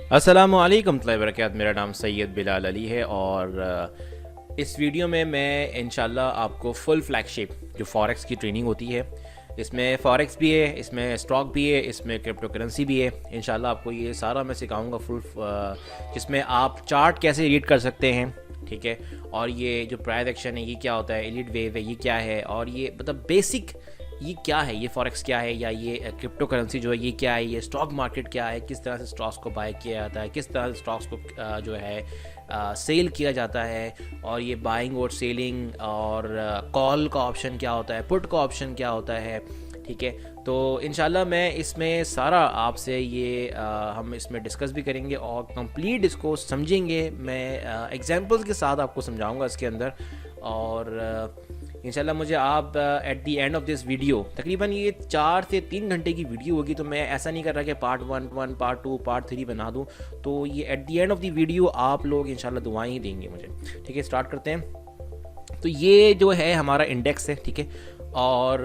अस्सलामुअलैकुम warahmatullahi wabarakatuh। मेरा नाम सैयद बिलाल अली है और इस वीडियो में मैं इंशाल्लाह आपको फुल फ्लैगशिप जो फॉरेक्स की ट्रेनिंग होती है, इसमें फॉरेक्स भी है, इसमें स्टॉक भी है, इसमें क्रिप्टो करेंसी भी है। इंशाल्लाह आपको ये सारा मैं सिखाऊंगा फुल, जिसमें आप चार्ट कैसे रीड कर सकते हैं, ठीक है। और ये जो प्राइस एक्शन है ये क्या होता है, एलिट वेव है ये क्या है, और ये मतलब बेसिक ये क्या है, ये फॉरेक्स क्या है, या ये क्रिप्टो करेंसी जो है ये क्या है, ये स्टॉक मार्केट क्या है, किस तरह से स्टॉक्स को बाय किया जाता है, किस तरह से स्टॉक्स को जो है सेल किया जाता है, और ये बाइंग और सेलिंग, और कॉल का ऑप्शन क्या होता है, पुट का ऑप्शन क्या होता है, ठीक है। तो इंशाल्लाह मैं इसमें सारा आपसे ये हम इसमें डिस्कस भी करेंगे और कंप्लीट इसको समझेंगे। मैं एग्जांपल्स के साथ आपको समझाऊंगा इसके अंदर। और इंशाल्लाह मुझे आप at the end of this video, तकरीबन ये 4 से 3 घंटे की वीडियो होगी, तो मैं ऐसा नहीं कर रहा कि पार्ट 1, पार्ट 2, पार्ट 3 बना दूं। तो ये at the end of the video आप लोग इंशाल्लाह दुआएं ही देंगे मुझे, ठीक है। स्टार्ट करते हैं। तो ये जो है हमारा इंडेक्स है, ठीक है। और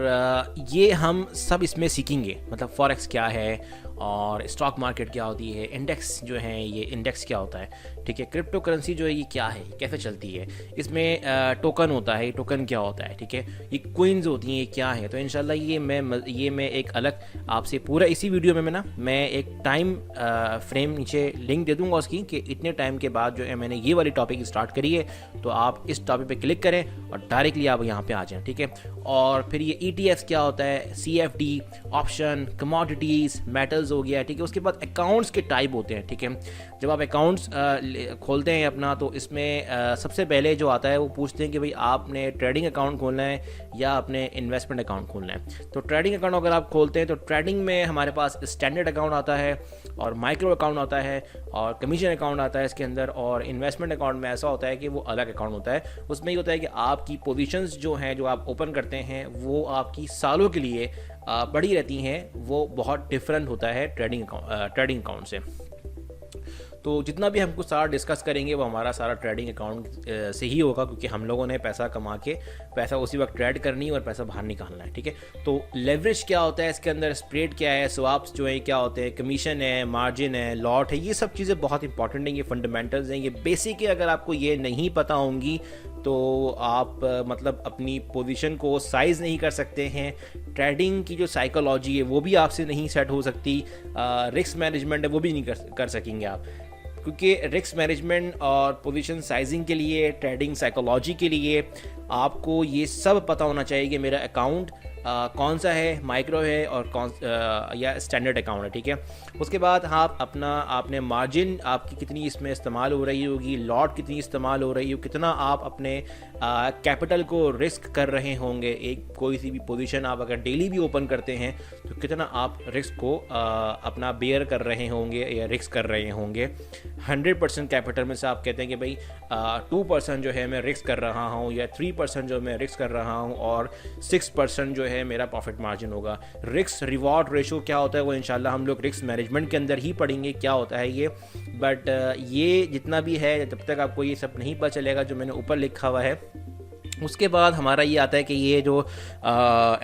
ये हम सब इसमें सीखेंगे, मतलब फॉरेक्स क्या है और स्टॉक मार्केट क्या होती है, इंडेक्स जो है ये इंडेक्स क्या होता है, ठीक है। क्रिप्टो करेंसी जो है ये क्या है, कैसे चलती है, इसमें टोकन होता है, टोकन क्या होता है, ठीक है। ये क्विंस होती हैं, ये क्या है। तो इंशाल्लाह ये मैं एक अलग आपसे पूरा इसी वीडियो में मैं एक टाइम फ्रेम नीचे लिंक दे दूंगा उसकी, कि इतने टाइम के बाद जो है मैंने ये वाली टॉपिक स्टार्ट करी है, तो आप इस टॉपिक पे क्लिक करें और डायरेक्टली आप यहाँ पे आ जाएं, ठीक है। और फिर ये ETFs क्या होता है, CFD, ऑप्शन, कमोडिटीज़, मेटल्स हो गया, ठीक है। उसके बाद अकाउंट्स के टाइप होते हैं, ठीक है। जब आप अकाउंट्स खोलते हैं अपना, तो इसमें सबसे पहले जो आता है वो पूछते हैं कि भाई आपने ट्रेडिंग अकाउंट खोलना है या आपने इन्वेस्टमेंट अकाउंट खोलना है। तो ट्रेडिंग अकाउंट अगर आप खोलते हैं तो ट्रेडिंग में हमारे पास स्टैंडर्ड अकाउंट आता है, और माइक्रो अकाउंट आता है, और कमीशन अकाउंट आता है इसके अंदर। और इन्वेस्टमेंट अकाउंट में ऐसा होता है कि वो अलग अकाउंट होता है, उसमें ये होता है कि आपकी पोजीशंस जो हैं जो आप ओपन करते हैं वो आपकी सालों के लिए बड़ी रहती हैं, वो बहुत डिफरेंट होता है ट्रेडिंग अकाउंट से। तो जितना भी हम कुछ सारा डिस्कस करेंगे वो हमारा सारा ट्रेडिंग अकाउंट से ही होगा, क्योंकि हम लोगों ने पैसा कमा के पैसा उसी वक्त ट्रेड करनी है और पैसा बाहर निकालना है, ठीक है। तो लेवरेज क्या होता है इसके अंदर, स्प्रेड क्या है, स्वाप्स जो है क्या होते हैं, कमीशन है, मार्जिन है, लॉट है, ये सब चीज़ें बहुत इंपॉर्टेंट हैं, ये फंडामेंटल्स हैं, ये बेसिक है। अगर आपको ये नहीं पता होंगी तो आप मतलब अपनी पोजीशन को साइज़ नहीं कर सकते हैं, ट्रेडिंग की जो साइकोलॉजी है वो भी आपसे नहीं सेट हो सकती, रिस्क मैनेजमेंट है वो भी नहीं कर सकेंगे आप, क्योंकि रिस्क मैनेजमेंट और पोजीशन साइजिंग के लिए, ट्रेडिंग साइकोलॉजी के लिए आपको ये सब पता होना चाहिए कि मेरा अकाउंट कौन सा है, माइक्रो है और कौन या स्टैंडर्ड अकाउंट है, ठीक है। उसके बाद आप आपने मार्जिन आपकी कितनी इसमें इस्तेमाल हो रही होगी, लॉट कितनी इस्तेमाल हो रही हो, कितना आप अपने कैपिटल को रिस्क कर रहे होंगे। एक कोई सी भी पोजीशन आप अगर डेली भी ओपन करते हैं तो कितना आप रिस्क को अपना बेयर कर रहे होंगे या रिस्क कर रहे होंगे। 100% कैपिटल में से आप कहते हैं कि भाई 2% जो है मैं रिस्क कर रहा हूँ, या 3% जो मैं रिस्क कर रहा हूँ, और 6% जो है मेरा प्रॉफिट मार्जिन होगा। रिस्क रिवॉर्ड रेशो क्या होता है वो इंशाल्लाह हम लोग रिस्क मैनेजमेंट के अंदर ही पढ़ेंगे क्या होता है ये। बट ये जितना भी है, जब तक आपको ये सब नहीं पता चलेगा जो मैंने ऊपर लिखा हुआ है, उसके बाद हमारा ये आता है कि ये जो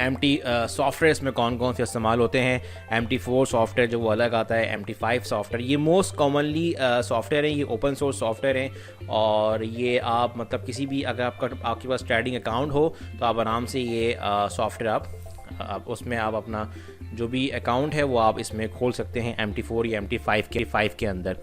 MT सॉफ्टवेयर इसमें कौन कौन से इस्तेमाल होते हैं। MT4 सॉफ्टवेयर जो वो अलग आता है, MT5 सॉफ्टवेयर, ये मोस्ट कॉमनली सॉफ्टवेयर हैं, ये ओपन सोर्स सॉफ्टवेयर हैं। और ये आप मतलब किसी भी, अगर आपके पास ट्रेडिंग अकाउंट हो तो आप आराम से ये सॉफ्टवेयर आप उसमें आप अपना जो भी अकाउंट है वो आप इसमें खोल सकते हैं, MT4 या MT5 के अंदर।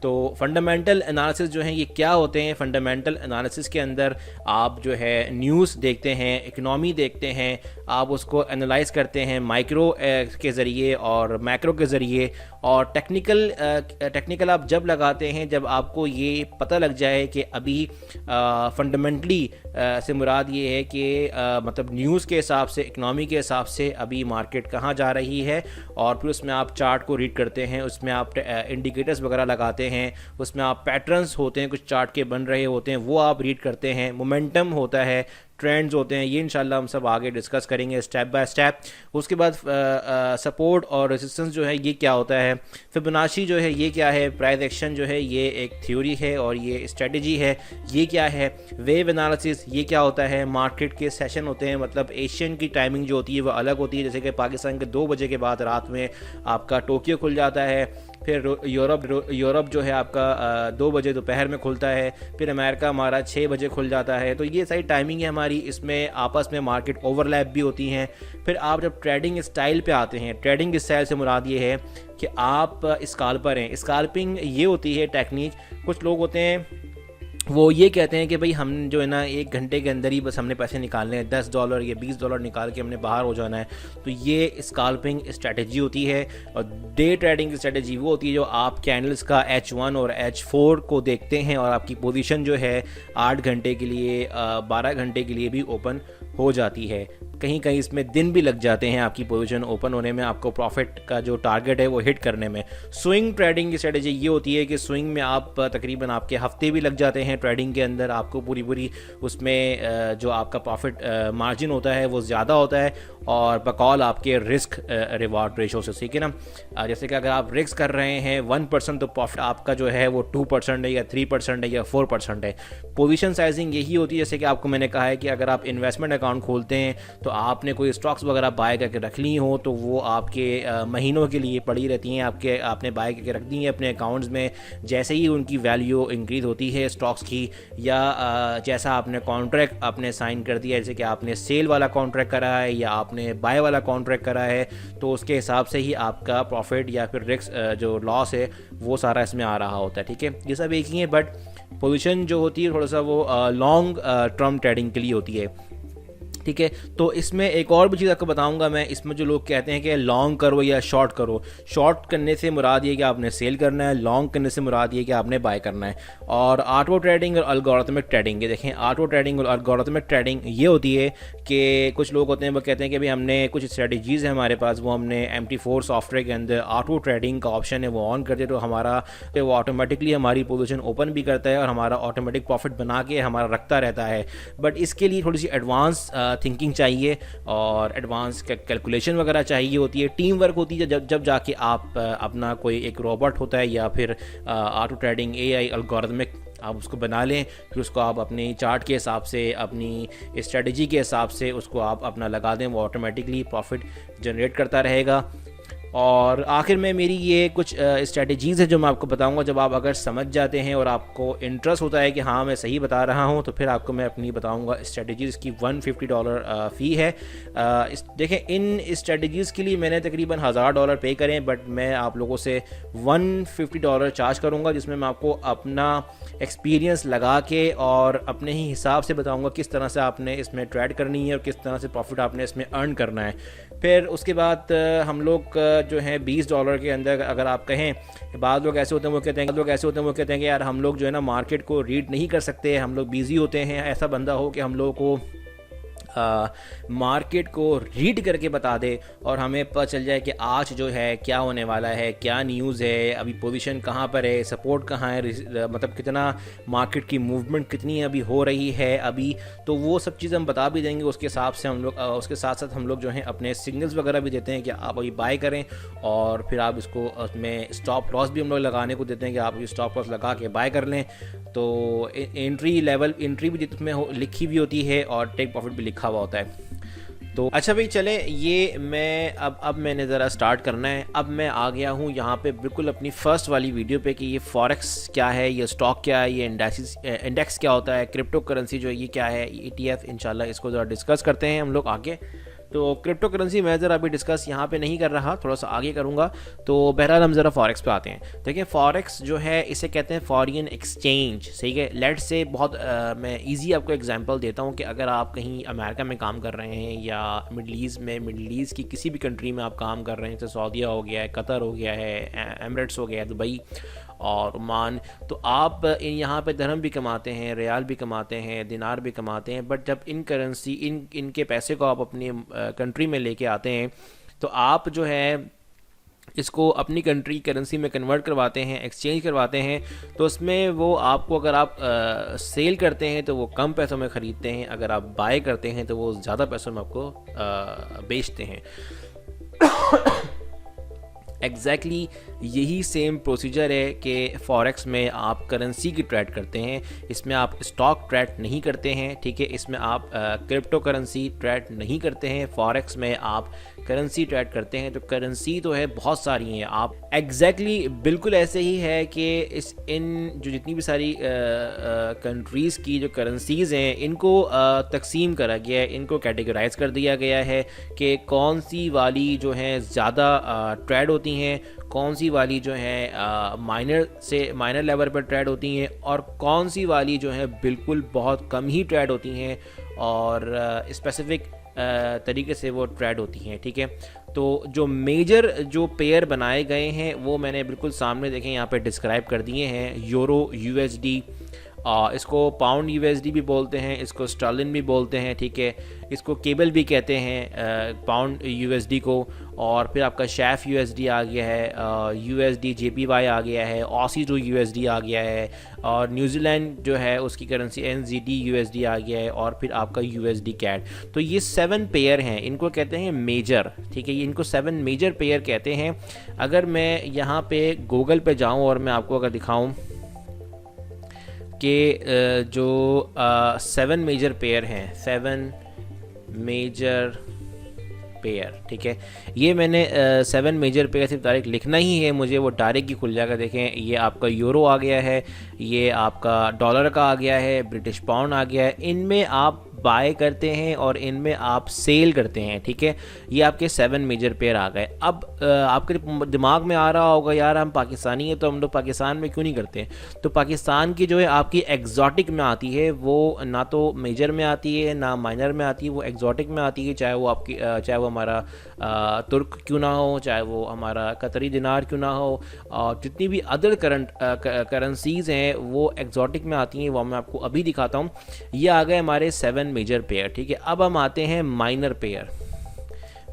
तो फंडामेंटल एनालिसिस जो है ये क्या होते हैं, फंडामेंटल एनालिसिस के अंदर आप जो है न्यूज़ देखते हैं, इकनॉमी देखते हैं, आप उसको एनालाइज करते हैं माइक्रो के ज़रिए और मैक्रो के ज़रिए। और टेक्निकल आप जब लगाते हैं जब आपको ये पता लग जाए कि अभी फंडामेंटली से मुराद ये है कि मतलब न्यूज़ के हिसाब से, इकनॉमी के हिसाब से अभी मार्केट कहाँ जा रही है, और फिर उसमें आप चार्ट को रीड करते हैं, उसमें आप इंडिकेटर्स वगैरह लगाते हैं, उसमें आप पैटर्न्स होते हैं कुछ चार्ट के बन रहे होते हैं वो आप रीड करते हैं, मोमेंटम होता है, ट्रेंड्स होते हैं, ये इंशाल्लाह हम सब आगे डिस्कस करेंगे स्टेप बाय स्टेप। उसके बाद सपोर्ट और रेजिस्टेंस जो है ये क्या होता है, फिबोनाची जो है ये क्या है, प्राइस एक्शन जो है ये एक थ्योरी है और ये स्ट्रेटजी है, ये क्या है, वेव एनालिसिस ये क्या होता है, मार्केट के सेशन होते हैं, मतलब एशियन की टाइमिंग जो होती है वो अलग होती है, जैसे कि पाकिस्तान के 2 बजे के बाद रात में आपका टोक्यो खुल जाता है, फिर यूरोप जो है आपका 2 बजे दोपहर में खुलता है, फिर अमेरिका हमारा 6 बजे खुल जाता है। तो ये सारी टाइमिंग है हमारी, इसमें आपस में मार्केट ओवरलैप भी होती हैं। फिर आप जब ट्रेडिंग स्टाइल पे आते हैं, ट्रेडिंग स्टाइल से मुराद ये है कि आप स्काल्पर हैं। स्काल्पिंग ये होती है टेक्निक, कुछ लोग होते हैं वो ये कहते हैं कि भाई हम जो है ना 1 घंटे के अंदर ही बस हमने पैसे निकालने हैं, $10 या $20 निकाल के हमने बाहर हो जाना है। तो ये स्काल्पिंग स्ट्रैटेजी होती है। और डे ट्रेडिंग स्ट्रैटेजी वो होती है जो आप कैंडल्स का H1 और H4 को देखते हैं और आपकी पोजीशन जो है 8 घंटे के लिए 12 घंटे के लिए भी ओपन हो जाती है। कहीं कहीं इसमें दिन भी लग जाते हैं आपकी पोजीशन ओपन होने में, आपको प्रॉफिट का जो टारगेट है वो हिट करने में। स्विंग ट्रेडिंग की स्ट्रेटेजी ये होती है कि स्विंग में आप तकरीबन आपके हफ्ते भी लग जाते हैं ट्रेडिंग के अंदर, आपको पूरी उसमें जो आपका प्रॉफिट मार्जिन होता है वो ज़्यादा होता है और बकौल आपके रिस्क रिवार्ड रेशो से, ठीक है ना। जैसे कि अगर आप रिस्क कर रहे हैं 1% तो प्रॉफिट आपका जो है वो 2% है या 3% है या 4% है। पोजीशन साइजिंग यही होती है, जैसे कि आपको मैंने कहा है कि अगर आप इन्वेस्टमेंट अकाउंट खोलते हैं तो आपने कोई स्टॉक्स वगैरह बाय करके रख ली हो तो वो आपके महीनों के लिए पड़ी रहती हैं, आपने बाय करके रख दी हैं अपने अकाउंट्स में। जैसे ही उनकी वैल्यू इंक्रीज़ होती है स्टॉक्स की, या जैसा आपने कॉन्ट्रैक्ट आपने साइन कर दिया, जैसे कि आपने सेल वाला कॉन्ट्रैक्ट करा है या आपने बाय वाला कॉन्ट्रैक्ट करा है, तो उसके हिसाब से ही आपका प्रॉफिट या फिर रिस्क जो लॉस है वो सारा इसमें आ रहा होता है, ठीक है। ये सब एक ही है, बट पोजीशन जो होती है थोड़ा सा वो लॉन्ग टर्म ट्रेडिंग के लिए होती है, ठीक है। तो इसमें एक और भी चीज़ आपको बताऊंगा मैं, इसमें जो लोग कहते हैं कि लॉन्ग करो या शॉर्ट करो, शॉर्ट करने से मुराद ये कि आपने सेल करना है, लॉन्ग करने से मुराद ये कि आपने बाय करना है। और ऑटो ट्रेडिंग और एल्गोरिथमिक ट्रेडिंग, ये देखें, ऑटो ट्रेडिंग और एल्गोरिथमिक ट्रेडिंग ये होती है कि कुछ लोग होते हैं वो कहते हैं कि भाई हमने कुछ स्ट्रेटजीज़ है हमारे पास, वो हमने MT4 सॉफ्टवेयर के अंदर ऑटो ट्रेडिंग का ऑप्शन है वो ऑन करते तो हमारा वो ऑटोमेटिकली हमारी पोजीशन ओपन भी करता है और हमारा ऑटोमेटिक प्रॉफिट बना के हमारा रखता रहता है। बट इसके लिए थोड़ी सी एडवांस थिंकिंग चाहिए और एडवांस कैलकुलेशन वगैरह चाहिए होती है, टीम वर्क होती है, जब जाके आप अपना कोई एक रोबोट होता है या फिर ऑटो ट्रेडिंग AI एल्गोरिथमिक आप उसको बना लें, फिर उसको आप अपनी चार्ट के हिसाब से, अपनी स्ट्रेटजी के हिसाब से उसको आप अपना लगा दें, वो ऑटोमेटिकली प्रॉफिट जनरेट करता रहेगा। और आखिर में मेरी ये कुछ स्ट्रेटजीज़ है जो मैं आपको बताऊंगा, जब आप अगर समझ जाते हैं और आपको इंटरेस्ट होता है कि हाँ मैं सही बता रहा हूँ, तो फिर आपको मैं अपनी बताऊंगा स्ट्रेटजीज़ की। $150 फ़ी है। देखें, इन स्ट्रेटजीज़ के लिए मैंने तकरीबन $1000 पे करें, बट मैं आप लोगों से $150 चार्ज करूँगा, जिसमें मैं आपको अपना एक्सपीरियंस लगा के और अपने ही हिसाब से बताऊँगा किस तरह से आपने इसमें ट्रेड करनी है और किस तरह से प्रॉफिट आपने इसमें अर्न करना है। फिर उसके बाद हम लोग जो है $20 के अंदर, अगर आप कहें, बाद लोग ऐसे होते हैं वो कहते हैं कि यार हम लोग जो है ना मार्केट को रीड नहीं कर सकते, हम लोग बिज़ी होते हैं। ऐसा बंदा हो कि हम लोगों को मार्केट को रीड करके बता दे और हमें पता चल जाए कि आज जो है क्या होने वाला है, क्या न्यूज़ है, अभी पोजीशन कहाँ पर है, सपोर्ट कहाँ है, मतलब कितना मार्केट की मूवमेंट कितनी अभी हो रही है अभी, तो वो सब चीज़ हम बता भी देंगे। उसके हिसाब से हम लोग उसके साथ साथ हम लोग जो है अपने सिग्नल्स वगैरह भी देते हैं कि आप अभी बाय करें, और फिर आप इसको उसमें स्टॉप लॉस भी हम लोग लगाने को देते हैं कि आप ये स्टॉप लॉस लगा के बाय कर लें। तो एंट्री भी जिसमें लिखी भी होती है और टेक प्रॉफिट भी लिखा हुआ होता है। तो अच्छा भाई, चले ये मैं अब मैंने ज़रा स्टार्ट करना है। अब मैं आ गया हूँ यहाँ पे बिल्कुल अपनी फ़र्स्ट वाली वीडियो पे कि ये फॉरेक्स क्या है, ये स्टॉक क्या है, ये इंडेक्स क्या होता है, क्रिप्टो करेंसी जो है ये क्या है, ETF। इंशाल्लाह इसको ज़रा डिस्कस करते हैं हम लोग आगे। तो क्रिप्टो करेंसी मैं ज़रा अभी डिस्कस यहाँ पे नहीं कर रहा, थोड़ा सा आगे करूँगा। तो बहरहाल हम ज़रा फॉरेक्स पे आते हैं। देखिए, फॉरेक्स जो है इसे कहते हैं फॉरेन एक्सचेंज, सही है। लेट्स से बहुत मैं इजी आपको एग्जांपल देता हूँ कि अगर आप कहीं अमेरिका में काम कर रहे हैं या मिडल ईस्ट की किसी भी कंट्री में आप काम कर रहे हैं, जैसे सऊदीया हो गया है, कतर हो गया है, एमिरेट्स हो गया है, दुबई और ओमान, तो आप यहाँ पे दरहम भी कमाते हैं, रियाल भी कमाते हैं, दिनार भी कमाते हैं। बट जब इन करेंसी इनके पैसे को आप अपनी कंट्री में लेके आते हैं तो आप जो है इसको अपनी कंट्री करेंसी में कन्वर्ट करवाते हैं, एक्सचेंज करवाते हैं। तो उसमें वो आपको, अगर आप सेल करते हैं तो वो कम पैसों में ख़रीदते हैं, अगर आप बाय करते हैं तो वो ज़्यादा पैसों में आपको बेचते हैं। एग्जैक्टली यही सेम प्रोसीजर है कि फॉरेक्स में आप करेंसी की ट्रेड करते हैं, इसमें आप स्टॉक ट्रेड नहीं करते हैं, ठीक है। इसमें आप क्रिप्टो करेंसी ट्रेड नहीं करते हैं। फॉरेक्स में आप करेंसी ट्रेड करते हैं तो करेंसी तो है बहुत सारी हैं। आप एग्जैक्टली बिल्कुल ऐसे ही है कि इन जो जितनी भी सारी कंट्रीज़ की जो करेंसीज़ हैं इनको तकसीम करा गया है, इनको कैटेगराइज कर दिया गया है कि कौन सी वाली जो हैं ज़्यादा ट्रेड होती हैं, कौन सी वाली जो है माइनर लेवल पर ट्रेड होती हैं और कौन सी वाली जो है बिल्कुल बहुत कम ही ट्रेड होती हैं और स्पेसिफिक तरीके से वो ट्रेड होती हैं। ठीक है, तो जो मेजर जो पेयर बनाए गए हैं वो मैंने बिल्कुल सामने देखें यहाँ पे डिस्क्राइब कर दिए हैं। यूरो यूएसडी, इसको पाउंड यूएसडी भी बोलते हैं, इसको स्टर्लिन भी बोलते हैं। ठीक है, इसको केबल भी कहते हैं पाउंड यूएसडी को। और फिर आपका शेफ यूएसडी आ गया है, यूएसडी जेपीवाई आ गया है, ऑसी टू यूएसडी आ गया है और न्यूजीलैंड जो है उसकी करेंसी एनजीडी यूएसडी आ गया है और फिर आपका यूएसडी कैट। तो ये 7 पेयर हैं, इनको कहते हैं मेजर। ठीक है, ये इनको 7 मेजर पेयर कहते हैं। अगर मैं यहाँ पे गूगल पे जाऊँ और मैं आपको अगर दिखाऊँ कि जो 7 मेजर पेयर हैं, 7 मेजर पेयर, ठीक है, ये मैंने 7 मेजर पेयर सिर्फ डायरेक्ट लिखना ही है, मुझे वो डायरेक्ट ही खुल जाएगा। देखें, ये आपका यूरो आ गया है, ये आपका डॉलर का आ गया है, ब्रिटिश पाउंड आ गया है। इनमें आप बाय करते हैं और इनमें आप सेल करते हैं। ठीक है, ये आपके 7 मेजर पेयर आ गए। अब आपके दिमाग में आ रहा होगा यार हम पाकिस्तानी हैं तो हम लोग पाकिस्तान में क्यों नहीं करते। तो पाकिस्तान की जो है आपकी एग्जॉटिक में आती है, वो ना तो मेजर में आती है ना माइनर में आती है, वो एग्जॉटिक में आती है। चाहे वो आपकी चाहे वो हमारा तुर्क क्यों ना हो, चाहे वो हमारा कतरी दिनार क्यों ना हो, और जितनी भी अदर करेंसीज़ हैं वो एग्जॉटिक में आती हैं। वो मैं आपको अभी दिखाता हूँ। ये आ गए हमारे 7 मेजर पेयर। ठीक है, अब हम आते हैं minor pair,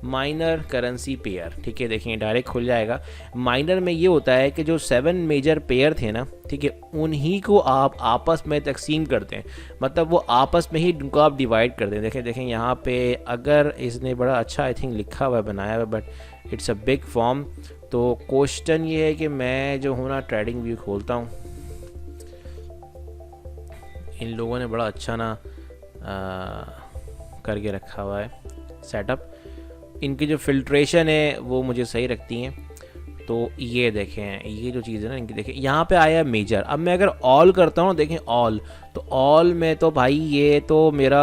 minor currency pair. ठीक है, देखें डायरेक्ट खुल जाएगा। माइनर में ये होता है कि जो 7 मेजर पेयर थे ना, ठीक है, उन्हीं को आप आपस में तकसीम करते हैं, मतलब वो आपस में ही उनको आप डिवाइड कर दें। देखें यहाँ पे अगर इसने बड़ा अच्छा आई थिंक लिखा हुआ है, बनाया हुआ, but it's a big form. तो क्वेश्चन ये है कि मैं जो हूँ ना ट्रेडिंग व्यू खोलता हूँ, इन लोगों ने बड़ा अच्छा ना करके रखा हुआ है सेटअप। इनकी जो फिल्ट्रेशन है वो मुझे सही रखती हैं। तो ये देखें, ये जो चीज़ है ना इनकी, देखें यहाँ पे आया मेजर। अब मैं अगर ऑल करता हूँ, देखें ऑल, तो ऑल में तो भाई ये तो मेरा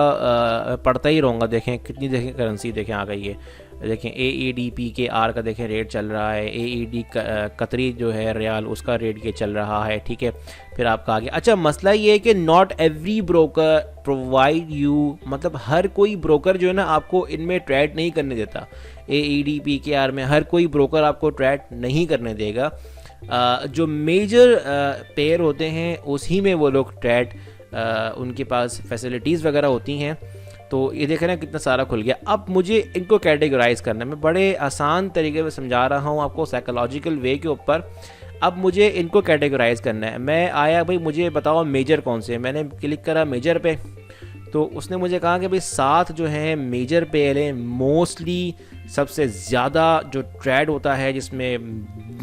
पढ़ता ही रहूँगा। देखें कितनी, देखें करेंसी देखें आ गई है। देखें AEDPKR का देखें रेट चल रहा है, AED कतरी जो है रियाल उसका रेट ये चल रहा है। ठीक है, फिर आपका आगे अच्छा मसला ये है कि not every broker provide you, मतलब हर कोई ब्रोकर जो है ना आपको इनमें ट्रेड नहीं करने देता। AEDPKR में हर कोई ब्रोकर आपको ट्रेड नहीं करने देगा। जो मेजर पेयर होते हैं उसी में वो लोग ट्रेड, उनके पास फैसिलिटीज़ वगैरह होती हैं। तो ये देख रहे हैं कितना सारा खुल गया। अब मुझे इनको कैटेगराइज करना है, मैं बड़े आसान तरीके से समझा रहा हूँ आपको साइकोलॉजिकल वे के ऊपर। अब मुझे इनको कैटेगराइज करना है। मैं आया भाई मुझे बताओ मेजर कौन से, मैंने क्लिक करा मेजर पे, तो उसने मुझे कहा कि भाई 7 जो हैं मेजर पेयर हैं, मोस्टली सबसे ज़्यादा जो ट्रेड होता है, जिसमें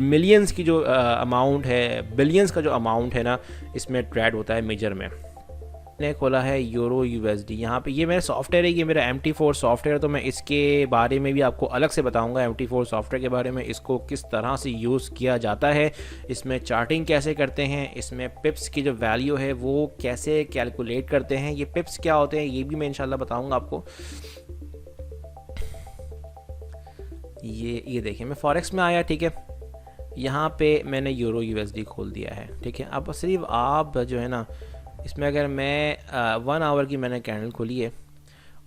मिलियंस की जो अमाउंट है, बिलियंस का जो अमाउंट है ना, इसमें ट्रेड होता है मेजर में। मैंने खोला है यूरो यूएसडी। यहाँ पे ये मेरा सॉफ्टवेयर है, ये मेरा MT4 सॉफ्टवेयर। तो मैं इसके बारे में भी आपको अलग से बताऊंगा, MT4 सॉफ्टवेयर के बारे में, इसको किस तरह से यूज़ किया जाता है, इसमें चार्टिंग कैसे करते हैं, इसमें पिप्स की जो वैल्यू है वो कैसे कैलकुलेट करते हैं, ये पिप्स क्या होते हैं ये भी मैं इंशाल्लाह बताऊँगा आपको। ये देखिए मैं फॉरेक्स में आया। ठीक है, यहाँ पे मैंने यूरो यूएसडी खोल दिया है। ठीक है, अब सिर्फ आप जो है ना इसमें अगर मैं 1 आवर की मैंने कैंडल खोली है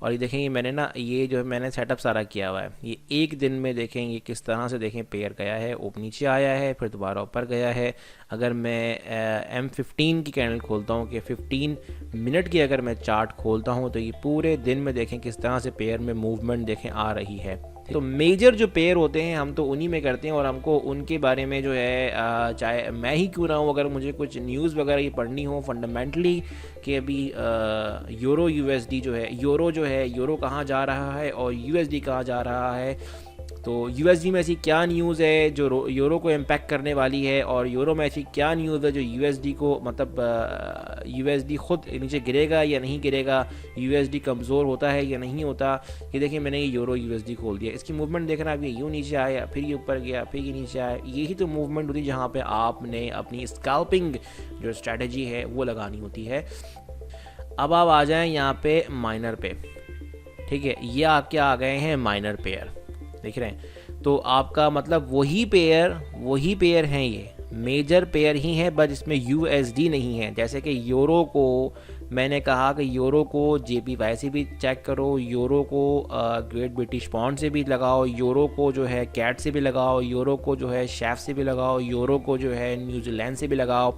और ये देखेंगे मैंने ना ये जो है मैंने सेटअप सारा किया हुआ है। ये एक दिन में देखेंगे किस तरह से देखें पेयर गया है, ऊपर नीचे आया है, फिर दोबारा ऊपर गया है। अगर मैं M15 की कैंडल खोलता हूँ कि 15 मिनट की अगर मैं चार्ट खोलता हूँ तो ये पूरे दिन में देखें किस तरह से पेयर में मूवमेंट देखें आ रही है। तो मेजर जो पेयर होते हैं हम तो उन्हीं में करते हैं और हमको उनके बारे में जो है चाहे मैं ही क्यों ना हूँ, अगर मुझे कुछ न्यूज़ वगैरह ये पढ़नी हो फंडामेंटली कि अभी यूरो यूएसडी जो है यूरो कहाँ जा रहा है और USD कहाँ जा रहा है, तो यूएसडी में ऐसी क्या न्यूज़ है जो यूरो को इम्पैक्ट करने वाली है, और यूरो में ऐसी क्या न्यूज़ है जो यूएसडी को मतलब यूएसडी खुद नीचे गिरेगा या नहीं गिरेगा, यूएसडी कमज़ोर होता है या नहीं होता। ये देखिए मैंने ये यूरो यूएसडी खोल दिया, इसकी मूवमेंट देखना, अभी यूँ नीचे आया, फिर ये ऊपर गया, फिर ये नीचे आया। यही तो मूवमेंट होती है जहाँ पर आपने अपनी स्कैल्पिंग जो स्ट्रैटेजी है वो लगानी होती है। अब आप आ जाएँ यहाँ पे माइनर पे, ठीक है, ये आपके आ गए हैं माइनर पेयर, देख रहे हैं। तो आपका मतलब वही पेयर हैं, ये मेजर पेयर ही हैं, बट इसमें यूएसडी नहीं है। जैसे कि यूरो को मैंने कहा कि यूरो को जेपीवाई से भी चेक करो, यूरो को ग्रेट ब्रिटिश पाउंड से भी लगाओ, यूरो को जो है कैट से भी लगाओ, यूरो को जो है शेफ से भी लगाओ, यूरो को जो है न्यूजीलैंड से भी लगाओ।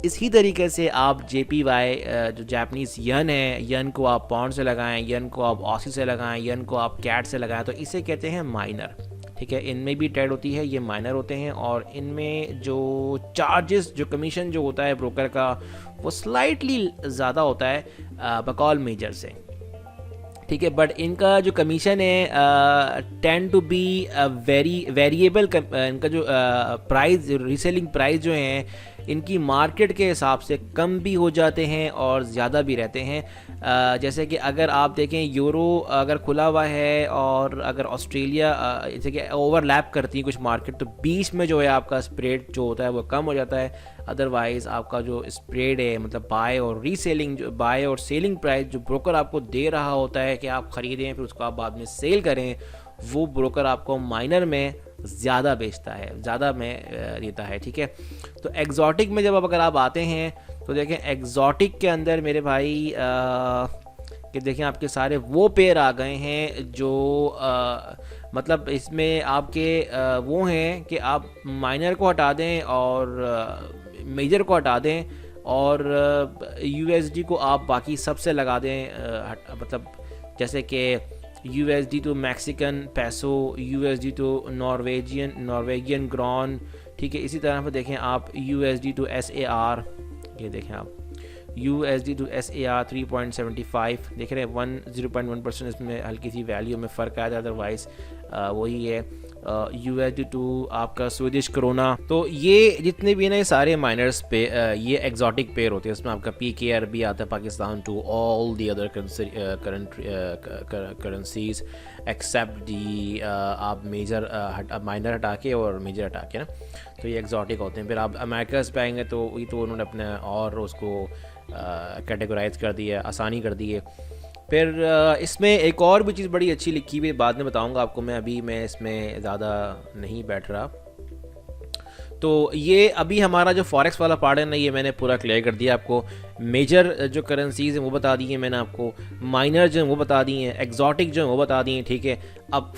इसी तरीके से आप JPY जो जापानीज़ यन है, यन को आप पाउंड से लगाएं, यन को आप ऑसी से लगाएं, यन को आप कैट से लगाएं, तो इसे कहते हैं माइनर, ठीक है। इनमें भी ट्रेड होती है, ये माइनर होते हैं, और इनमें जो चार्जेस जो कमीशन जो होता है ब्रोकर का वो स्लाइटली ज़्यादा होता है बकौल मेजर से, ठीक है। बट इनका जो कमीशन है टेंड टू बी वेरिएबल। इनका जो प्राइस रीसेलिंग प्राइस जो हैं इनकी मार्केट के हिसाब से कम भी हो जाते हैं और ज़्यादा भी रहते हैं। जैसे कि अगर आप देखें यूरो अगर खुला हुआ है और अगर ऑस्ट्रेलिया जैसे कि ओवरलैप करती है कुछ मार्केट, तो बीच में जो है आपका स्प्रेड जो होता है वो कम हो जाता है। अदरवाइज़ आपका जो स्प्रेड है मतलब बाय और सेलिंग प्राइस जो ब्रोकर आपको दे रहा होता है कि आप ख़रीदें फिर उसको आप बाद में सेल करें, वो ब्रोकर आपको माइनर में ज़्यादा बेचता है, ज़्यादा में देता है, ठीक है। तो एग्जॉटिक में जब अगर आप आते हैं तो देखें एग्जॉटिक के अंदर मेरे भाई कि देखें आपके सारे वो पेयर आ गए हैं जो मतलब इसमें आपके वो हैं कि आप माइनर को हटा दें और मेजर को हटा दें और यूएसडी को आप बाकी सबसे लगा दें, मतलब जैसे कि USD टू मैक्सिकन पैसो, USD टू नॉर्वेजियन ग्रॉन, ठीक है। इसी तरह पर देखें आप USD टू SAR, ये देखें आप USD टू SAR 3.75 देख रहे हैं, 0.1% इसमें हल्की सी वैल्यू में फ़र्क आया था, अदरवाइज़ वही है। USD टू आपका स्वीडिश करोना। तो ये जितने भी ना ये सारे माइनर्स पे ये एग्जॉटिक पेयर होते हैं, इसमें आपका PKR भी आता है, Pakistan to all the other currencies except the आप माइनर हटा के और मेजर हटा के ना, तो ये एग्जॉटिक होते हैं। फिर आप अमेरिकाज पे आएंगे तो वही तो उन्होंने अपने और उसको कैटेगराइज कर दिया, आसानी कर दी है। फिर इसमें एक और भी चीज़ बड़ी अच्छी लिखी हुई, बाद में बताऊंगा आपको मैं इसमें ज़्यादा नहीं बैठ रहा। तो ये अभी हमारा जो फॉरेक्स वाला पार्ट है ना, ये मैंने पूरा क्लियर कर दिया आपको। मेजर जो करेंसीज़ हैं वो बता दी हैं मैंने आपको, माइनर जो हैं वो बता दिए हैं, एग्जॉटिक जो हैं वो बता दिए हैं, ठीक है। अब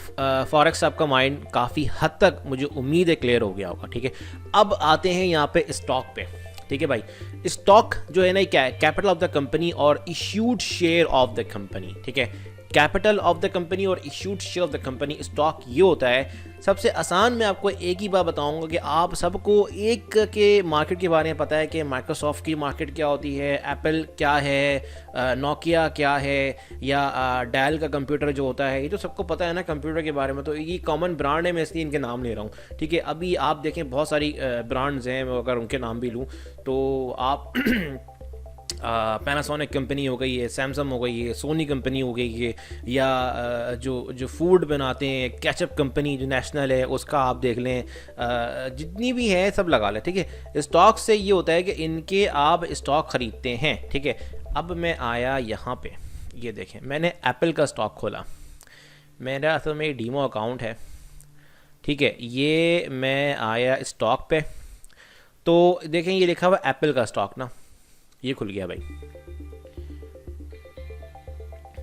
फॉरेक्स आपका माइंड काफ़ी हद तक मुझे उम्मीद है क्लियर हो गया होगा, ठीक है। अब आते हैं यहाँ पे स्टॉक पे, ठीक है भाई। स्टॉक जो है ना क्या है, कैपिटल ऑफ द कंपनी और issued share of the company, ठीक है। कैपिटल ऑफ द कंपनी और issued share of the company, stock ये होता है। सबसे आसान मैं आपको एक ही बात बताऊंगा कि आप सबको एक के मार्केट के बारे में पता है कि माइक्रोसॉफ्ट की मार्केट क्या होती है, एप्पल क्या है, नोकिया क्या है, या डेल का कंप्यूटर जो होता है, ये तो सबको पता है ना कंप्यूटर के बारे में। तो ये कॉमन ब्रांड है, मैं इसलिए इनके नाम ले रहा हूँ, ठीक है। अभी आप देखें बहुत सारी ब्रांड्स हैं, मैं अगर उनके नाम भी लूँ तो आप पैनासोनिक कंपनी हो गई है, सैमसंग हो गई है, सोनी कंपनी हो गई है, या जो फूड बनाते हैं केचप कंपनी जो नेशनल है उसका आप देख लें, जितनी भी है सब लगा लें, ठीक है। स्टॉक से ये होता है कि इनके आप स्टॉक ख़रीदते हैं, ठीक है। अब मैं आया यहाँ पे, ये देखें मैंने एप्पल का स्टॉक खोला, मेरा असल में डीमो अकाउंट है, ठीक है। ये मैं आया स्टॉक पे, तो देखें ये लिखा हुआ एप्पल का स्टॉक ना, ये खुल गया भाई,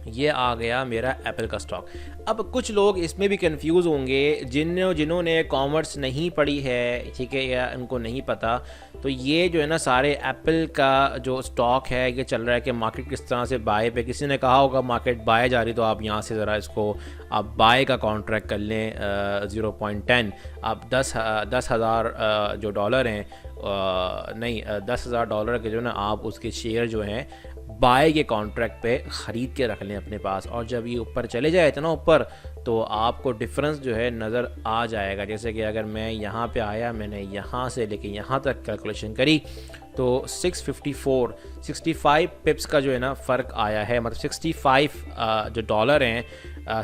ये आ गया मेरा एप्पल का स्टॉक। अब कुछ लोग इसमें भी कंफ्यूज होंगे जिन्होंने कॉमर्स नहीं पढ़ी है, ठीक है, या उनको नहीं पता। तो ये जो है ना सारे एप्पल का जो स्टॉक है ये चल रहा है कि मार्केट किस तरह से बाय पे, किसी ने कहा होगा मार्केट बाय जा रही, तो आप यहाँ से ज़रा इसको आप बाय का कॉन्ट्रैक्ट कर लें 0.10, आप 10,000 जो डॉलर हैं नहीं 10,000 डॉलर के जो ना आप उसके शेयर जो हैं बाय के कॉन्ट्रैक्ट पे ख़रीद के रख लें अपने पास, और जब ये ऊपर चले जाए तो ना ऊपर ऊपर, तो आपको डिफरेंस जो है नज़र आ जाएगा। जैसे कि अगर मैं यहाँ पे आया, मैंने यहाँ से लेके यहाँ तक कैलकुलेशन करी, तो 65 पिप्स का जो है ना फ़र्क आया है। मतलब 65 जो डॉलर हैं,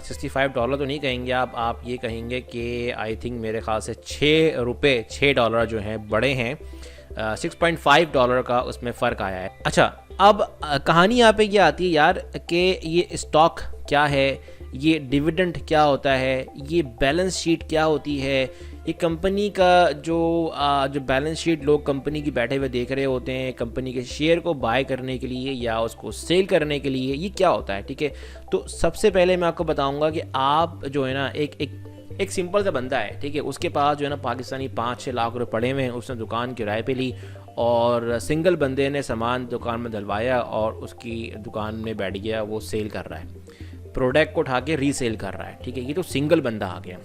65 डॉलर तो नहीं कहेंगे आप ये कहेंगे कि आई थिंक मेरे ख्याल से $6 जो हैं बड़े हैं। 6.5 डॉलर का उसमें फ़र्क आया है। अच्छा, अब कहानी यहाँ पे ये आती है यार कि ये स्टॉक क्या है, ये डिविडेंड क्या होता है, ये बैलेंस शीट क्या होती है, ये कंपनी का जो बैलेंस शीट लोग कंपनी की बैठे हुए देख रहे होते हैं कंपनी के शेयर को बाय करने के लिए या उसको सेल करने के लिए, ये क्या होता है। ठीक है, तो सबसे पहले मैं आपको बताऊंगा कि आप जो है ना एक सिंपल सा बंदा है, ठीक है, उसके पास जो है ना पाकिस्तानी 5-6 लाख रुपए पड़े हुए हैं, उसने दुकान किराए पे ली और सिंगल बंदे ने सामान दुकान में डलवाया और उसकी दुकान में बैठ गया, वो सेल कर रहा है, प्रोडक्ट को उठा के रीसेल कर रहा है। ठीक है, ये तो सिंगल बंदा आ गया।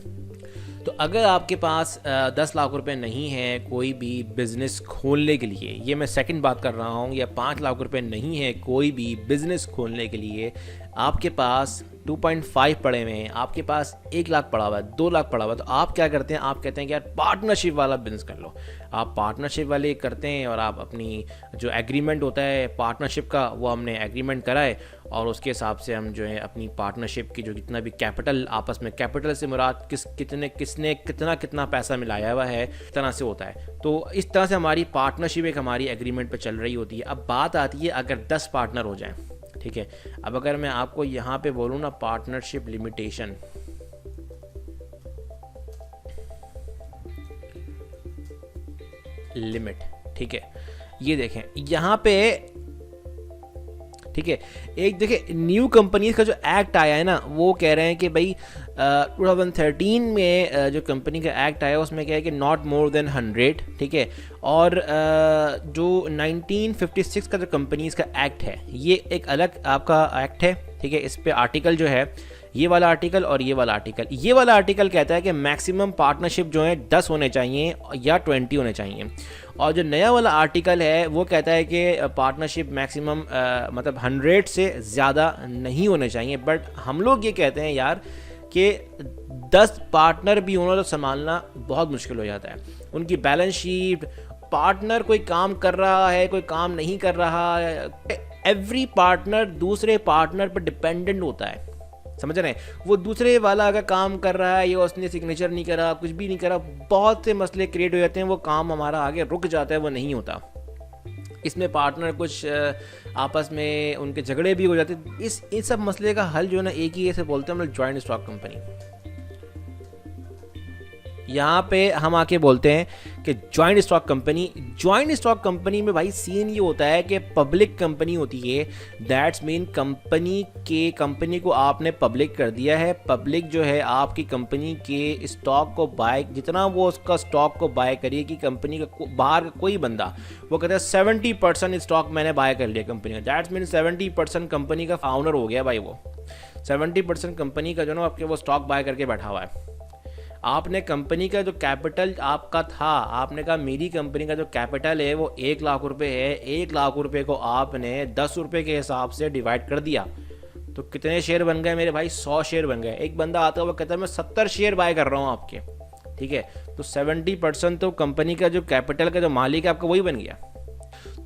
तो अगर आपके पास 10 लाख रुपए नहीं है कोई भी बिज़नेस खोलने के लिए, ये मैं सेकंड बात कर रहा हूँ, या 5 लाख रुपए नहीं है कोई भी बिज़नेस खोलने के लिए, आपके पास 2.5 पड़े हुए हैं, आपके पास 1 लाख पड़ा हुआ है, 2 लाख पड़ा हुआ है, तो आप क्या करते हैं, आप कहते हैं कि यार पार्टनरशिप वाला बिज़नेस कर लो। आप पार्टनरशिप वाले करते हैं और आप अपनी जो एग्रीमेंट होता है पार्टनरशिप का, वो हमने एग्रीमेंट कराए और उसके हिसाब से हम जो है अपनी पार्टनरशिप की जो जितना भी कैपिटल, आपस में कैपिटल से मुराद किसने कितना पैसा मिलाया हुआ है, इस तरह से होता है। तो इस तरह से हमारी पार्टनरशिप एक हमारी एग्रीमेंट पे चल रही होती है। अब बात आती है अगर 10 पार्टनर हो जाएं, ठीक है, अब अगर मैं आपको यहाँ पे बोलूँ ना पार्टनरशिप लिमिटेशन, लिमिट, ठीक है, ये देखें यहाँ पे, ठीक है, एक देखिए न्यू कंपनीज का जो एक्ट आया है ना, वो कह रहे हैं कि भाई 2013 में जो कंपनी का एक्ट आया उसमें क्या है कि नॉट मोर देन 100, ठीक है, और जो 1956 का जो कंपनीज का एक्ट है, ये एक अलग आपका एक्ट है। ठीक है, इस पे आर्टिकल जो है, ये वाला आर्टिकल और ये वाला आर्टिकल कहता है कि मैक्सिमम पार्टनरशिप जो है 10 होने चाहिए या 20 होने चाहिए, और जो नया वाला आर्टिकल है वो कहता है कि पार्टनरशिप मैक्सिमम मतलब 100 से ज़्यादा नहीं होने चाहिए। बट हम लोग ये कहते हैं यार कि 10 पार्टनर भी होना तो संभालना बहुत मुश्किल हो जाता है। उनकी बैलेंस शीट, पार्टनर कोई काम कर रहा है, कोई काम नहीं कर रहा है, एवरी पार्टनर दूसरे पार्टनर पर डिपेंडेंट होता है, समझ रहे हैं। वो दूसरे वाला अगर काम कर रहा है या उसने सिग्नेचर नहीं करा, कुछ भी नहीं करा, बहुत से मसले क्रिएट हो जाते हैं, वो काम हमारा आगे रुक जाता है, वो नहीं होता। इसमें पार्टनर कुछ आपस में उनके झगड़े भी हो जाते हैं। इस सब मसले का हल जो है ना एक ही ऐसे बोलते हैं हम लोग, जॉइंट स्टॉक कंपनी। यहाँ पे हम आके बोलते हैं कि जॉइंट स्टॉक कंपनी में भाई सीन ये होता है कि पब्लिक कंपनी होती है। दैट्स मीन कंपनी को आपने पब्लिक कर दिया है। पब्लिक जो है आपकी कंपनी के स्टॉक को बाय, जितना वो उसका स्टॉक को बाय करिए कि कंपनी का बाहर का कोई बंदा वो कहता है 70% स्टॉक मैंने बाय कर लिया कंपनी का। दैट्स मीन 70% कंपनी का फाउंडर हो गया भाई। वो 70% कंपनी का जो ना आपके वो स्टॉक बाय करके बैठा हुआ है। आपने कंपनी का जो कैपिटल आपका था, आपने कहा मेरी कंपनी का जो कैपिटल है वो 1 लाख रुपए है, 1 लाख रुपए को आपने 10 रुपए के हिसाब से डिवाइड कर दिया तो कितने शेयर बन गए मेरे भाई? 100 शेयर बन गए। एक बंदा आता है वो कहता है मैं 70 शेयर बाय कर रहा हूँ आपके, ठीक है, तो 70% तो कंपनी का जो कैपिटल का जो मालिक है आपका वही बन गया।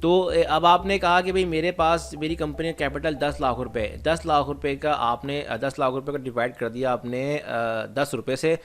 तो अब आपने कहा कि भाई मेरे पास मेरी कंपनी का कैपिटल 10 लाख रुपए, 10 लाख रुपए का आपने 10 लाख रुपए का डिवाइड कर दिया आपने 10 रुपये से,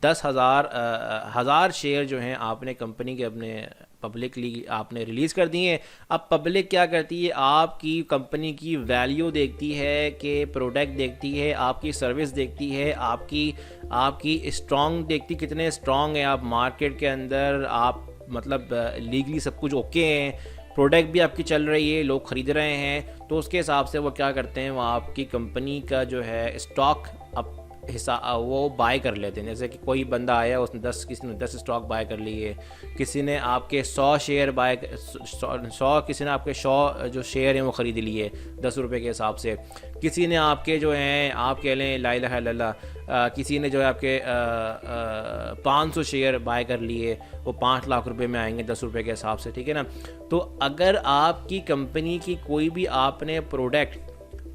10,000 शेयर जो हैं आपने कंपनी के अपने पब्लिकली आपने रिलीज़ कर दिए हैं। अब पब्लिक क्या करती है? आपकी कंपनी की वैल्यू देखती है, कि प्रोडक्ट देखती है, आपकी सर्विस देखती है, आपकी स्ट्रॉन्ग देखती, कितने स्ट्रॉन्ग हैं आप मार्केट के अंदर, आप मतलब लीगली सब कुछ ओके हैं, प्रोडक्ट भी आपकी चल रही है, लोग ख़रीद रहे हैं, तो उसके हिसाब से वो क्या करते हैं, वो आपकी कंपनी का जो है स्टॉक अब हिस्सा वो बाय कर लेते हैं। जैसे कि कोई बंदा आया उसने किसी ने 10 स्टॉक बाय कर लिए, किसी ने आपके 100 शेयर बाय 100 किसी ने आपके 100 जो शेयर हैं वो ख़रीद लिए 10 रुपये के हिसाब से, किसी ने आपके जो हैं आप कह लें ला इलाहा इल्लल्लाह, किसी ने जो है आपके 500 शेयर बाय कर लिए, वो 5 लाख रुपए में आएंगे 10 रुपये के हिसाब से, ठीक है ना। तो अगर आपकी कंपनी की कोई भी आपने प्रोडक्ट,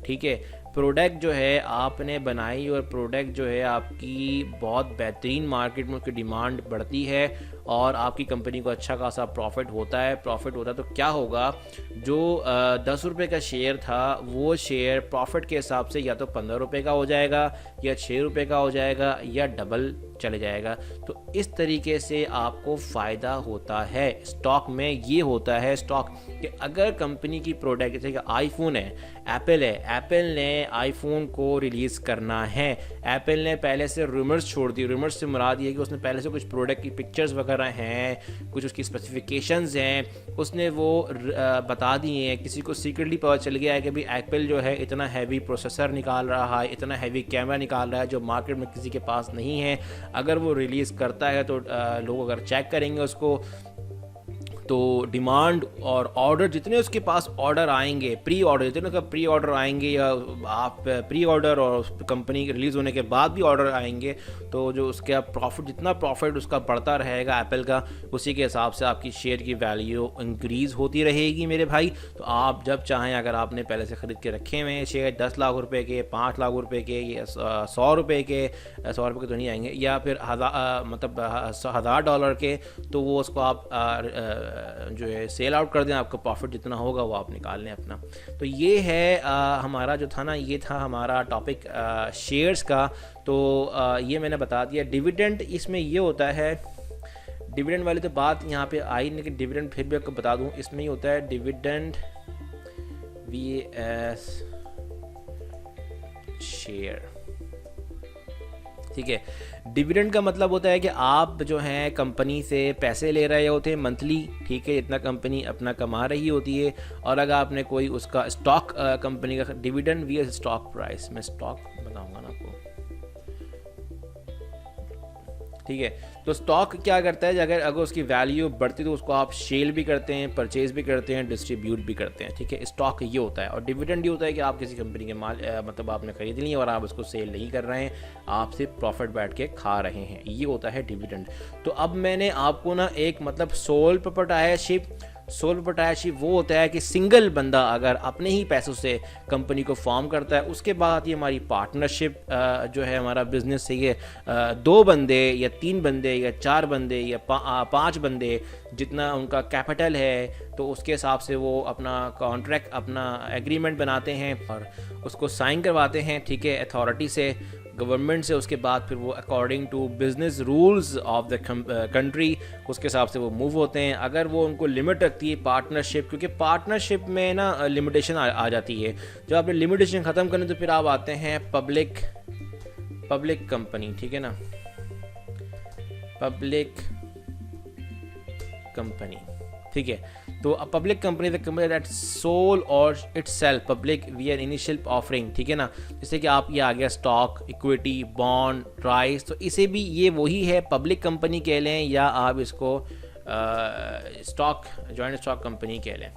ठीक है, प्रोडक्ट जो है आपने बनाई और प्रोडक्ट जो है आपकी बहुत बेहतरीन मार्केट में उसकी डिमांड बढ़ती है और आपकी कंपनी को अच्छा खासा प्रॉफिट होता है तो क्या होगा, जो 10 रुपये का शेयर था वो शेयर प्रॉफिट के हिसाब से या तो 15 रुपये का हो जाएगा या 6 रुपये का हो जाएगा या डबल चले जाएगा। तो इस तरीके से आपको फ़ायदा होता है। स्टॉक में ये होता है स्टॉक कि अगर कंपनी की प्रोडक्ट, जैसे कि आईफोन है, एप्पल ने आईफोन को रिलीज़ करना है, एप्पल ने पहले से रूमर्स छोड़ दी। रूमर्स से मुराद ये है कि उसने पहले से कुछ प्रोडक्ट की पिक्चर्स वगैरह हैं, कुछ उसकी स्पेसिफिकेशंस हैं, उसने वो बता दिए हैं। किसी को सीक्रेटली पता चल गया है कि भाई एप्पल जो है इतना हैवी प्रोसेसर निकाल रहा है, इतना हैवी कैमरा निकाल रहा है जो मार्केट में किसी के पास नहीं है। अगर वो रिलीज़ करता है तो लोग अगर चेक करेंगे उसको तो डिमांड और ऑर्डर, जितने उसके पास ऑर्डर आएंगे, प्री ऑर्डर, जितने का प्री ऑर्डर आएंगे या आप प्री ऑर्डर और कंपनी के रिलीज़ होने के बाद भी ऑर्डर आएंगे, तो जो उसका प्रॉफिट, जितना प्रॉफिट उसका बढ़ता रहेगा एप्पल का, उसी के हिसाब से आपकी शेयर की वैल्यू इंक्रीज़ होती रहेगी मेरे भाई। तो आप जब चाहें, अगर आपने पहले से ख़रीद के रखे हुए हैं शेयर 10 लाख रुपए के, 5 लाख रुपए के या 100 रुपये के, 100 रुपये के तो नहीं आएंगे, या फिर $1000 के, तो वो उसको आप जो है सेल आउट कर दें, आपका प्रॉफिट जितना होगा वो आप निकाल लें अपना। तो ये है हमारा जो था ना, ये था हमारा टॉपिक शेयर्स का। तो ये मैंने बता दिया। डिविडेंड, इसमें ये होता है, डिविडेंड वाली तो बात यहाँ पे आई, लेकिन डिविडेंड फिर भी आपको बता दूँ, इसमें ही होता है डिविडेंड VS शेयर, ठीक है। डिविडेंड का मतलब होता है कि आप जो हैं कंपनी से पैसे ले रहे होते हैं मंथली, ठीक है, इतना कंपनी अपना कमा रही होती है, और अगर आपने कोई उसका स्टॉक, कंपनी का डिविडेंड VS स्टॉक प्राइस, मैं स्टॉक बताऊंगा ना आपको, ठीक है। तो स्टॉक क्या करता है, अगर उसकी वैल्यू बढ़ती तो उसको आप सेल भी करते हैं, परचेज भी करते हैं, डिस्ट्रीब्यूट भी करते हैं, ठीक है। स्टॉक ये होता है। और डिविडेंड ये होता है कि आप किसी कंपनी के माल मतलब आपने खरीद ली और आप उसको सेल नहीं कर रहे हैं, आप सिर्फ प्रॉफिट बैठ के खा रहे हैं, ये होता है डिविडेंड। तो अब मैंने आपको ना एक मतलब सोल प्रोप्राइटरशिप वो होता है कि सिंगल बंदा अगर अपने ही पैसों से कंपनी को फॉर्म करता है, उसके बाद ये हमारी पार्टनरशिप जो है, हमारा बिजनेस से ये 2 बंदे या 3 बंदे या 4 बंदे या 5 बंदे, जितना उनका कैपिटल है, तो उसके हिसाब से वो अपना कॉन्ट्रैक्ट, अपना एग्रीमेंट बनाते हैं और उसको साइन करवाते हैं, ठीक है, अथॉरिटी से, गवर्नमेंट से। उसके बाद फिर वो according to business rules of the country, उसके हिसाब से वो मूव होते हैं। अगर वो उनको लिमिट रखती है पार्टनरशिप, क्योंकि पार्टनरशिप में ना लिमिटेशन आ जाती है। जब आपने लिमिटेशन ख़त्म करें तो फिर आप आते हैं पब्लिक कंपनी, ठीक है ना, पब्लिक कंपनी, ठीक है। तो a public company the company that sold और itself public via initial offering, ठीक है ना। जैसे कि आप, ये आ गया स्टॉक, इक्विटी, बॉन्ड, राइट्स, तो इसे भी ये वही है, पब्लिक कंपनी कह लें या आप इसको स्टॉक, जॉइंट स्टॉक कंपनी कह लें,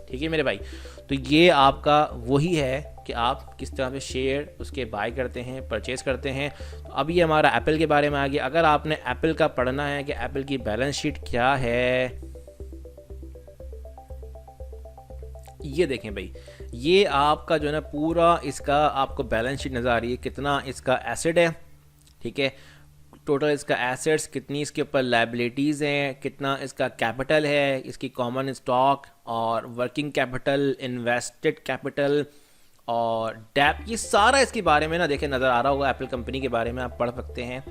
ठीक है मेरे भाई। तो ये आपका वही है कि आप किस तरह से शेयर उसके बाय करते हैं, परचेज करते हैं। तो अब ये हमारा एप्पल के बारे में आ गया। अगर आपने एप्पल का पढ़ना है कि एप्पल की बैलेंस शीट क्या है, ये देखें भाई, ये आपका जो है ना पूरा इसका आपको बैलेंस शीट नज़र आ रही है, कितना इसका एसेट है, ठीक है, टोटल इसका एसेट्स, कितनी इसके ऊपर लायबिलिटीज़ हैं, कितना इसका कैपिटल है, इसकी कॉमन स्टॉक और वर्किंग कैपिटल, इन्वेस्टेड कैपिटल और डेट, ये सारा इसके बारे में ना देखें नज़र आ रहा होगा। एप्पल कंपनी के बारे में आप पढ़ सकते हैं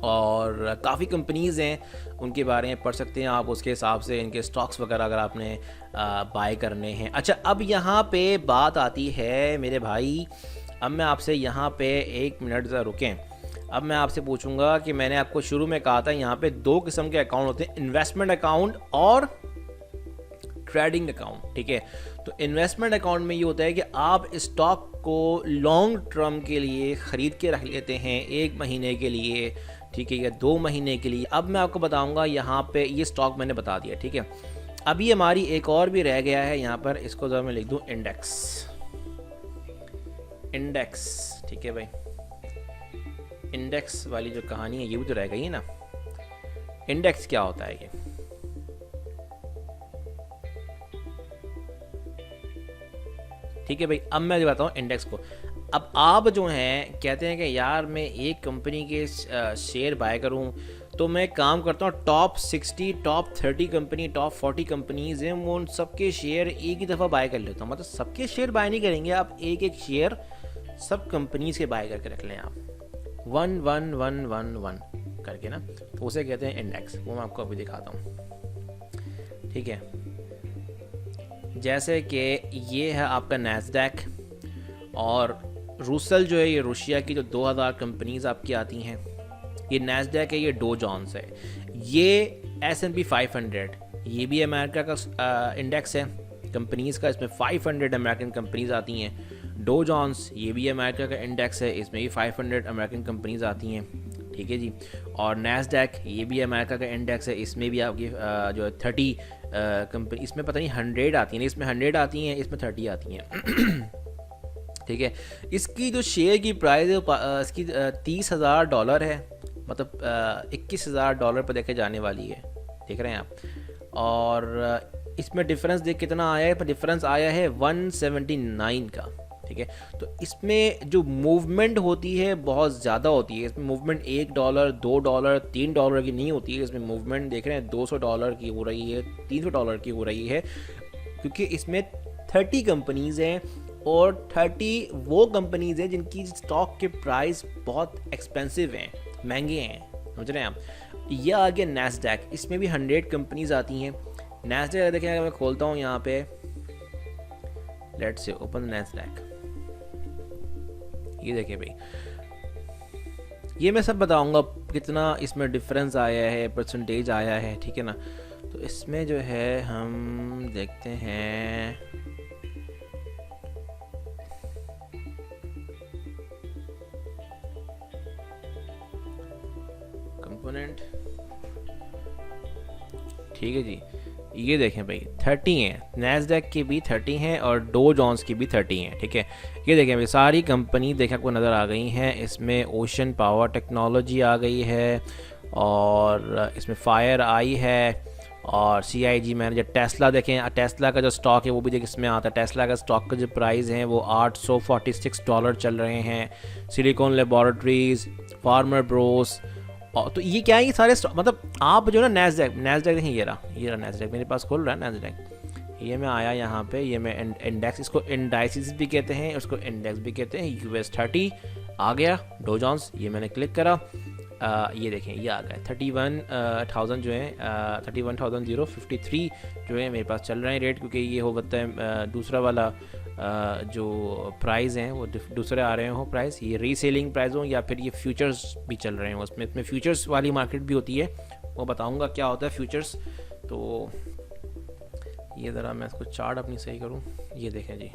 और काफ़ी कंपनीज़ हैं उनके बारे में पढ़ सकते हैं आप, उसके हिसाब से इनके स्टॉक्स वगैरह अगर आपने बाय करने हैं। अच्छा, अब यहाँ पे बात आती है मेरे भाई, अब मैं आपसे यहाँ पे 1 मिनट ज़रा रुकें। अब मैं आपसे पूछूंगा कि मैंने आपको शुरू में कहा था यहाँ पे 2 किस्म के अकाउंट होते हैं, इन्वेस्टमेंट अकाउंट और ट्रेडिंग अकाउंट, ठीक है। तो इन्वेस्टमेंट अकाउंट में ये होता है कि आप स्टॉक को लॉन्ग टर्म के लिए ख़रीद के रख लेते हैं, 1 महीने के लिए, ठीक है, या 2 महीने के लिए। अब मैं आपको बताऊंगा यहाँ पे, ये स्टॉक मैंने बता दिया, ठीक है। अभी हमारी एक और भी रह गया है यहाँ पर, इसको ज़रा मैं लिख दूँ इंडेक्स, ठीक है भाई। इंडेक्स वाली जो कहानी है ये भी तो रह गई है ना। इंडेक्स क्या होता है ये? ठीक है भाई। अब मैं बताता हूँ इंडेक्स को। अब आप जो हैं कहते हैं कि यार मैं एक कंपनी के शेयर बाय करूँ, तो मैं काम करता हूँ top 60, top 30 company, top 40 companies हैं, वो उन सबके शेयर एक ही दफ़ा बाय कर लेता हूँ। मतलब सबके शेयर बाय नहीं करेंगे आप, एक एक शेयर सब कंपनीज़ के बाय करके रख लें आप, 1 करके ना, तो उसे कहते हैं इंडेक्स। वो मैं आपको अभी दिखाता हूँ, ठीक है। जैसे कि ये है आपका नैस्डैक, और रूसल जो है ये रशिया की जो 2000 कंपनीज़ आपकी आती हैं। ये नैस्डैक है, ये डो जोन्स है, ये S&P 500, ये भी अमेरिका का इंडेक्स है कंपनीज़ का, इसमें 500 अमेरिकन कंपनीज़ आती हैं। डो जोन्स ये भी अमेरिका का इंडेक्स है, इसमें भी 500 अमेरिकन कंपनीज़ आती हैं, ठीक है जी। और नैस्डैक ये भी अमेरिका का इंडेक्स है, इसमें भी आपकी जो है 30 कंपनी, इसमें पता नहीं 100 आती हैं, इसमें 100 आती हैं, इसमें 30 आती हैं ठीक है। इसकी जो शेयर की प्राइस है इसकी $30,000 है, मतलब $21,000 पर देखे जाने वाली है, देख रहे हैं आप। और इसमें डिफरेंस देख कितना आया है, डिफरेंस आया है 179 का, ठीक है। तो इसमें जो मूवमेंट होती है बहुत ज़्यादा होती है, इसमें मूवमेंट $1, $2, $3 की नहीं होती है, इसमें मूवमेंट देख रहे हैं $200 की हो रही है, $300 की हो रही है, क्योंकि इसमें 30 कंपनीज़ हैं, और 30 वो कंपनीज़ हैं जिनकी स्टॉक के प्राइस बहुत एक्सपेंसिव हैं, महंगे हैं, समझ रहे हैं आप। यह आ गया नैस्डैक, इसमें भी 100 कंपनीज़ आती हैं। नैस्डैक देखें, अगर मैं खोलता हूँ यहाँ पे, लेट्स से ओपन नैस्डैक, ये देखिए भाई, ये मैं सब बताऊंगा कितना इसमें डिफरेंस आया है, परसेंटेज आया है, ठीक है ना। तो इसमें जो है हम देखते हैं, कंपोनेंट, ठीक है जी। ये देखें भाई 30 हैं, नैस्डैक की भी 30 हैं और डो जोन्स की भी 30 हैं, ठीक है। ये देखें भाई सारी कंपनी देखा को नज़र आ गई हैं। इसमें ओशन पावर टेक्नोलॉजी आ गई है, और इसमें फायर आई है, और CIG मैनेजर। टेस्ला देखें, टेस्ला का जो स्टॉक है वो भी देखिए इसमें आता है। टेस्ला का स्टॉक का जो प्राइस है वो $846 चल रहे हैं। सिलिकॉन लेबोरेटरीज, फार्मर ब्रोस, और तो ये क्या है, ये सारे मतलब आप जो ना नैस्डैक देखें, ये रहा नैस्डैक मेरे पास खोल रहा है नैस्डैक। ये मैं आया यहाँ पे, ये मैं इंडेक्स, इसको इंडाइसिस भी कहते हैं, उसको इंडेक्स भी कहते हैं। US 30 आ गया, डो जोन्स, ये मैंने क्लिक करा, ये देखें ये आ गया 31,000 जो है 31,053 जो है मेरे पास चल रहे हैं रेट, क्योंकि ये हो सकता है दूसरा वाला जो प्राइस हैं वो दूसरे आ रहे हो प्राइस, ये रीसेलिंग प्राइस हो, या फिर ये फ्यूचर्स भी चल रहे हो उसमें फ्यूचर्स वाली मार्केट भी होती है, वो बताऊंगा क्या होता है फ्यूचर्स। तो ये ज़रा मैं इसको चार्ट अपनी सही करूं, ये देखें जी,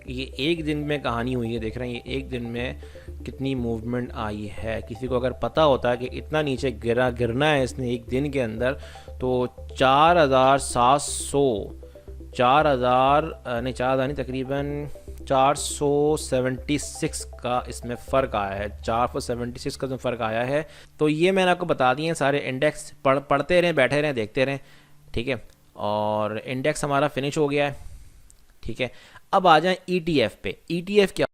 ये एक दिन में कहानी हुई है, देख रहे हैं ये एक दिन में कितनी मूवमेंट आई है। किसी को अगर पता होता है कि इतना नीचे गिरना है इसने एक दिन के अंदर, तो 4,000 नहीं तकरीबन 476 का इसमें फ़र्क आया है, 476 का जो फ़र्क आया है। तो ये मैंने आपको बता दिए सारे इंडेक्स, पढ़ते रहें, बैठे रहें, देखते रहें, ठीक है। और इंडेक्स हमारा फिनिश हो गया है, ठीक है। अब आ जाएं ETF पे। ETF क्या